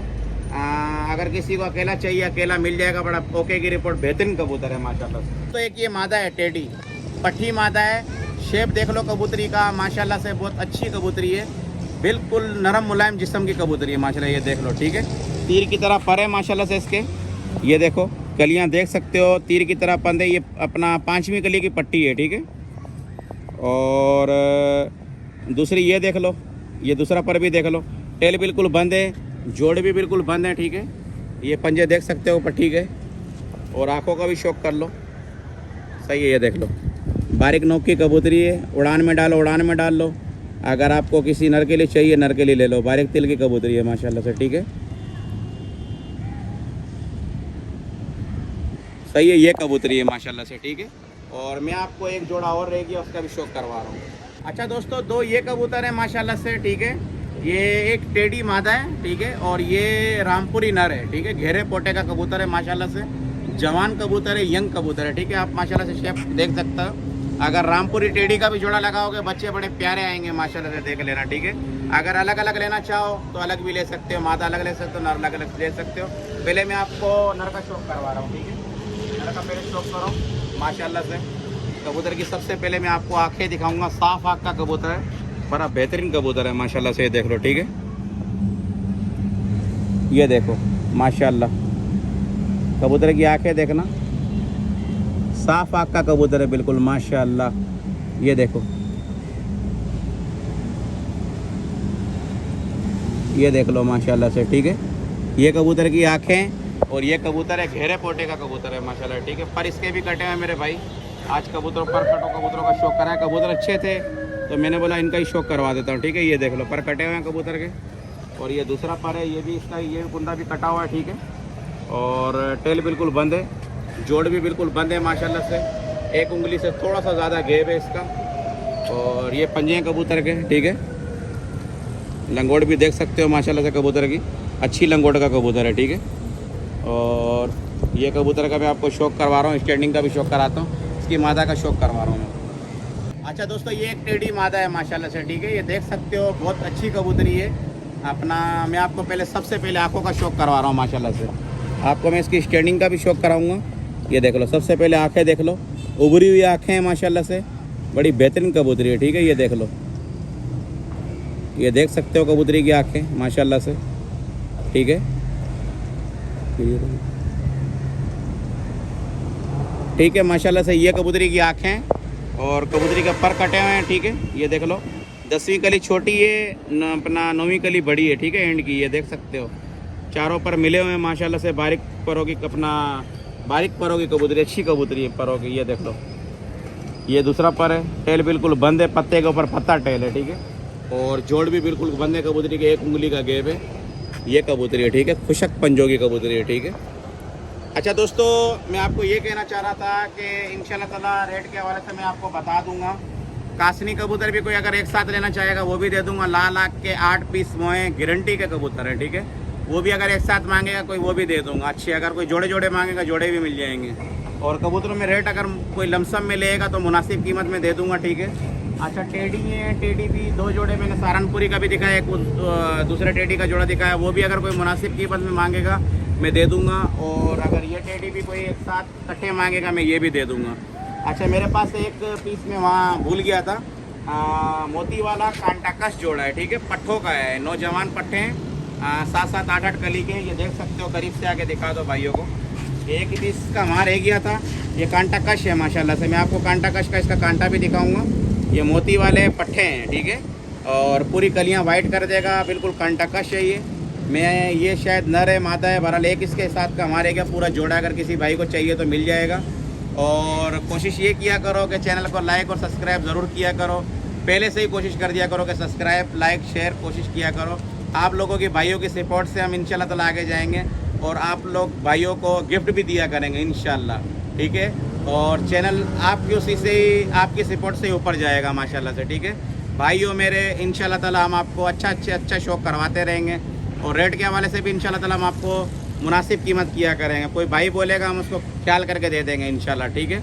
अगर किसी को अकेला चाहिए, अकेला मिल जाएगा, बड़ा ओके की रिपोर्ट, बेहतरीन कबूतर है माशाल्लाह से। तो एक ये मादा है टेडी, पट्टी मादा है। शेप देख लो कबूतरी का माशाल्लाह से, बहुत अच्छी कबूतरी है, बिल्कुल नरम मुलायम जिस्म की कबूतरी है माशाल्लाह, ये देख लो ठीक है। तीर की तरह पर है माशाल्लाह से इसके, ये देखो कलियां देख सकते हो, तीर की तरह पंद है। ये अपना 5वीं कली की पट्टी है ठीक है। और दूसरी ये देख लो, ये दूसरा पर भी देख लो, टेल बिल्कुल बंद है, जोड़ भी बिल्कुल बंद है ठीक है। ये पंजे देख सकते हो पट्टी के। और आँखों का भी शौक कर लो, सही है। ये देख लो बारीक नोक की कबूतरी है, उड़ान में डालो, उड़ान में डाल लो। अगर आपको किसी नर के लिए चाहिए, नर के लिए ले लो। बारीक तिल की कबूतरी है माशाल्लाह से, ठीक है। सही है, ये कबूतरी है माशाल्लाह से, ठीक है। और मैं आपको एक जोड़ा और रह गया, उसका भी शौक करवा रहा हूँ। अच्छा दोस्तों, दो ये कबूतर है माशाल्लाह से, ठीक है। ये एक टेढ़ी मादा है, ठीक है, और ये रामपुरी नर है, ठीक है। घेरे पोटे का कबूतर है माशाल्लाह से, जवान कबूतर है, यंग कबूतर है, ठीक है। आप माशाल्लाह से शेप देख सकते हो। अगर रामपुरी टेढ़ी का भी जोड़ा लगाओगे बच्चे बड़े प्यारे आएंगे माशाल्लाह से, देख लेना, ठीक है। अगर अलग अलग लेना चाहो तो अलग भी ले सकते हो, मादा अलग ले सकते हो, नर अलग अलग ले सकते हो। पहले मैं आपको नर का शौक करवा रहा हूँ, ठीक है। नर का पहले शौक करो माशाल्लाह से। कबूतर की सबसे पहले मैं आपको आँखें दिखाऊंगा। साफ आँख का कबूतर है, बड़ा बेहतरीन कबूतर है माशाल्लाह से, देख लो, ठीक है। ये देखो माशाल्लाह, कबूतर की आंखें देखना, साफ आँख का कबूतर है बिल्कुल माशाल्लाह। ये देखो, ये देख लो माशाल्लाह से, ठीक है। ये कबूतर की आंखें, और ये कबूतर है घेरे पोटे का कबूतर है माशाल्लाह, ठीक है। पर इसके भी कटे हैं मेरे भाई। आज कबूतर पर कटो कबूतरों का शौक करा है। कबूतर अच्छे थे तो मैंने बोला इनका ही शौक करवा देता हूँ, ठीक है। ये देख लो, पर कटे हुए हैं कबूतर के। और ये दूसरा पर है, ये भी इसका, ये कुंदा भी कटा हुआ है, ठीक है। और टेल बिल्कुल बंद है, जोड़ भी बिल्कुल बंद है माशाल्लाह से। एक उंगली से थोड़ा सा ज़्यादा गेब है इसका। और ये पंजे हैं कबूतर के, ठीक है। लंगोट भी देख सकते हो माशाल्लाह से कबूतर की, अच्छी लंगोट का कबूतर है, ठीक है। और ये कबूतर का मैं आपको शौक करवा रहा हूँ, स्टैंडिंग का भी शौक कराता हूँ, इसकी मादा का शौक करवा रहा हूँ मैं। अच्छा दोस्तों, ये एक टेढ़ी मादा है माशाल्लाह से, ठीक है। ये देख सकते हो, बहुत अच्छी कबूतरी है अपना। मैं आपको पहले सबसे पहले आँखों का शौक करवा रहा हूँ माशाल्लाह से। आपको मैं इसकी स्टैंडिंग का भी शौक कराऊंगा। ये देख लो, सबसे पहले आँखें देख लो, उभरी हुई आँखें हैं माशाल्लाह से, बड़ी बेहतरीन कबूतरी है, ठीक है। ये देख लो, ये देख सकते हो कबूतरी की आँखें माशाल्लाह से, ठीक है, ठीक है माशाल्लाह से। ये कबूतरी की आँखें और कबूतरी का पर कटे हुए हैं, ठीक है। ये देख लो, 10वीं कली छोटी है, अपना 9वीं कली बड़ी है, ठीक है, एंड की। ये देख सकते हो, चारों पर मिले हुए हैं माशाल्लाह से। बारीक परों की, अपना बारीक परों की कबूतरी, अच्छी कबूतरी है परों की। ये देख लो, ये दूसरा पर है, टेल बिल्कुल बंद है, पत्ते के ऊपर पत्ता टेल है, ठीक है। और जोड़ भी बिल्कुल बंद है कबूतरी के, एक उंगली का गेब है ये कबूतरी है, ठीक है। खुशक पंजों की कबूतरी है, ठीक है। अच्छा दोस्तों, मैं आपको ये कहना चाह रहा था कि इंशाल्लाह ताला रेट के हवाले से मैं आपको बता दूंगा। कासनी कबूतर भी कोई अगर एक साथ लेना चाहेगा वो भी दे दूंगा। लाल आँख के 8 पीस मोए गारंटी के कबूतर है, ठीक है। वो भी अगर एक साथ मांगेगा कोई, वो भी दे दूंगा अच्छे। अगर कोई जोड़े जोड़े मांगेगा, जोड़े भी मिल जाएंगे। और कबूतरों में रेट अगर कोई लमसम में लेगा तो मुनासिब कीमत में दे दूंगा, ठीक है। अच्छा, टेढ़ी है, टेढ़ी भी 2 जोड़े मैंने सहारनपुरी का भी दिखाया, एक दूसरे टेढ़ी का जोड़ा दिखाया, वो भी अगर कोई मुनासिब कीमत में मांगेगा मैं दे दूंगा। और अगर ये टेढ़ी भी कोई एक साथ इकट्ठे मांगेगा मैं ये भी दे दूंगा। अच्छा, मेरे पास एक पीस में वहाँ भूल गया था, मोती वाला कांटाकश जोड़ा है, ठीक है, पट्ठों का है, नौजवान पट्ठे हैं, 7-7, 8-8 कली के। ये देख सकते हो, करीब से आके दिखा दो भाइयों को। एक पीस का वहाँ रह गया था, ये कांटाकश है माशाल्लाह से। मैं आपको कांटाकश का इसका कांटा भी दिखाऊंगा। ये मोती वाले पट्ठे हैं, ठीक है, और पूरी कलियाँ वाइट कर देगा, बिल्कुल कांटाकश है ये। मैं ये शायद नर है, मादा है, बहरहाल एक इसके साथ का हमारे क्या पूरा जोड़ा, अगर किसी भाई को चाहिए तो मिल जाएगा। और कोशिश ये किया करो कि चैनल को लाइक और सब्सक्राइब ज़रूर किया करो। पहले से ही कोशिश कर दिया करो कि सब्सक्राइब, लाइक, शेयर कोशिश किया करो। आप लोगों की, भाइयों की सपोर्ट से हम इंशाल्लाह ताला आगे जाएंगे। और आप लोग भाइयों को गिफ्ट भी दिया करेंगे इंशाल्लाह, ठीक है। और चैनल आपकी उसी से ही, आपकी सपोर्ट से ही ऊपर जाएगा माशाल्लाह से, ठीक है। भाइयों मेरे, इंशाल्लाह ताला हम आपको अच्छा शौक करवाते रहेंगे। और रेट के हवाले से भी इंशाल्लाह ताला हम आपको मुनासिब कीमत किया करेंगे। कोई भाई बोलेगा हम उसको ख्याल करके दे देंगे इंशाल्लाह, ठीक है।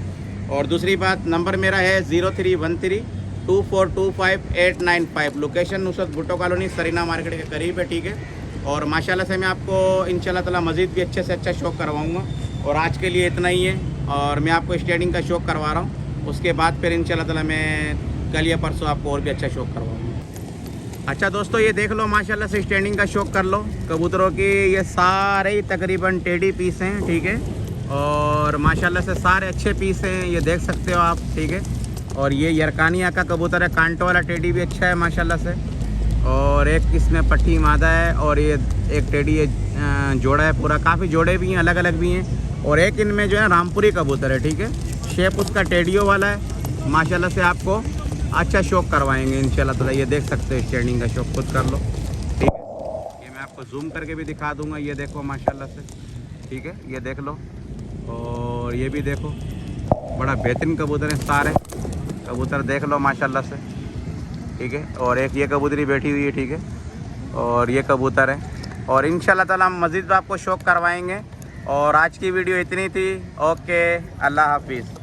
और दूसरी बात, नंबर मेरा है 03132425 location Nusrat Bhutto colony, Sarina market के करीब है, ठीक है। और माशाल्लाह से मैं आपको इंशाल्लाह ताला मज़ीद भी अच्छे से अच्छा शौक करवाऊँगा। और आज के लिए इतना ही है। और मैं आपको स्टेडिंग का शौक करवा रहा हूँ, उसके बाद फिर इंशाल्लाह ताला मैं कल या परसों आपको और भी अच्छा शौक करवाऊँगा। अच्छा दोस्तों, ये देख लो माशाल्लाह से, स्टैंडिंग का शौक कर लो कबूतरों की। ये सारे ही तकरीबन टेढ़ी पीस हैं, ठीक है। और माशाल्लाह से सारे अच्छे पीस हैं, ये देख सकते हो आप, ठीक है। और ये यरकानिया का कबूतर है, कांटो वाला टेढ़ी भी अच्छा है माशाल्लाह से। और एक इसमें पट्टी मादा है, और ये एक टेढ़ी जोड़ा है पूरा। काफ़ी जोड़े भी हैं, अलग अलग भी हैं। और एक इनमें जो है रामपुरी कबूतर है, ठीक है। शेप उसका टेढ़ियों वाला है माशाल्लाह से। आपको अच्छा शौक करवाएंगे इंशाल्लाह ताला। ये देख सकते हो स्टैंडिंग का शौक खुद कर लो, ठीक है। ये मैं आपको जूम करके भी दिखा दूंगा। ये देखो माशाल्लाह से, ठीक है, ये देख लो। और ये भी देखो, बड़ा बेहतरीन कबूतर है सारे कबूतर, देख लो माशाल्लाह से, ठीक है। और एक ये कबूतरी बैठी हुई है, ठीक है, और ये कबूतर है। और इंशाल्लाह ताला हम मज़ीद आपको शौक करवाएंगे। और आज की वीडियो इतनी थी। ओके, अल्लाह हाफिज़।